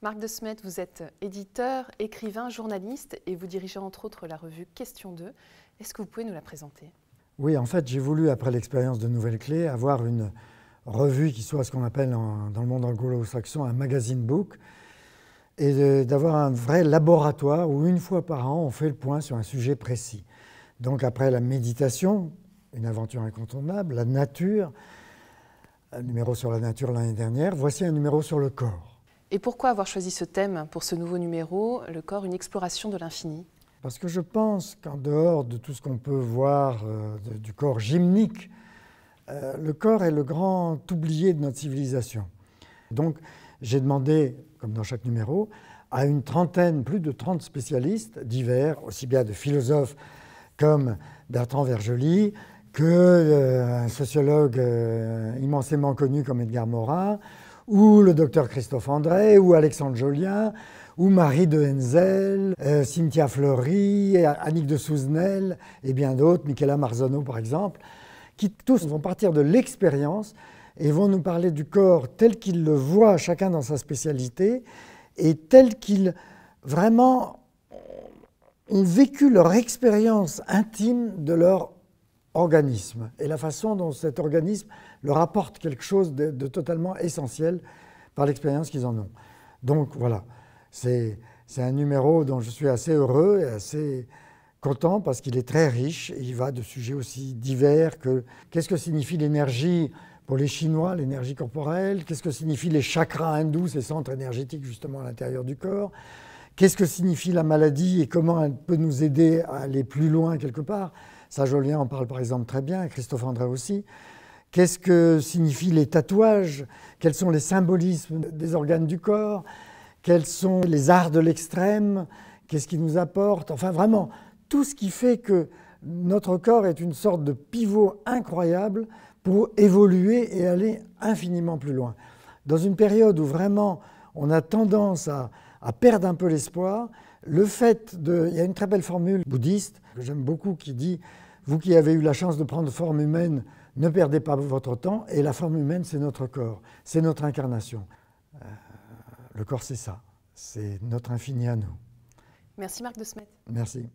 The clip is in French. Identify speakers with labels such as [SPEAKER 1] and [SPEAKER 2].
[SPEAKER 1] Marc de Smet, vous êtes éditeur, écrivain, journaliste et vous dirigez entre autres la revue Question 2. Est-ce que vous pouvez nous la présenter?
[SPEAKER 2] Oui, en fait, j'ai voulu, après l'expérience de Nouvelles Clés, avoir une revue qui soit ce qu'on appelle dans le monde anglo-saxon un magazine book, et d'avoir un vrai laboratoire où une fois par an, on fait le point sur un sujet précis. Donc après la méditation, une aventure incontournable, la nature, un numéro sur la nature l'année dernière, voici un numéro sur le corps.
[SPEAKER 1] Et pourquoi avoir choisi ce thème pour ce nouveau numéro, le corps, une exploration de l'infini?
[SPEAKER 2] Parce que je pense qu'en dehors de tout ce qu'on peut voir du corps gymnique, le corps est le grand oublié de notre civilisation. Donc j'ai demandé, comme dans chaque numéro, à une trentaine, plus de 30 spécialistes divers, aussi bien de philosophes comme Bertrand Vergely, qu'un sociologue immensément connu comme Edgar Morin, ou le docteur Christophe André, ou Alexandre Jolien, ou Marie de Henzel, Cynthia Fleury, Annick de Souzenel, et bien d'autres, Michela Marzano par exemple, qui tous vont partir de l'expérience et vont nous parler du corps tel qu'ils le voient chacun dans sa spécialité et tel qu'ils vraiment ont vécu leur expérience intime de leur organisme et la façon dont cet organisme leur apporte quelque chose de totalement essentiel par l'expérience qu'ils en ont. Donc voilà, c'est un numéro dont je suis assez heureux et assez content parce qu'il est très riche et il va de sujets aussi divers que qu'est-ce que signifie l'énergie pour les Chinois, l'énergie corporelle, qu'est-ce que signifient les chakras hindous, ces centres énergétiques justement à l'intérieur du corps, qu'est-ce que signifie la maladie et comment elle peut nous aider à aller plus loin quelque part. Ça, Jolien en parle par exemple très bien, et Christophe André aussi. Qu'est-ce que signifient les tatouages? Quels sont les symbolismes des organes du corps? Quels sont les arts de l'extrême? Qu'est-ce qui nous apporte? Enfin vraiment, tout ce qui fait que notre corps est une sorte de pivot incroyable pour évoluer et aller infiniment plus loin. Dans une période où vraiment on a tendance à perdre un peu l'espoir, le fait de... Il y a une très belle formule bouddhiste que j'aime beaucoup qui dit « Vous qui avez eu la chance de prendre forme humaine, ne perdez pas votre temps. » Et la forme humaine, c'est notre corps, c'est notre incarnation. Le corps, c'est ça, c'est notre infini à nous.
[SPEAKER 1] Merci Marc de Smet.
[SPEAKER 2] Merci.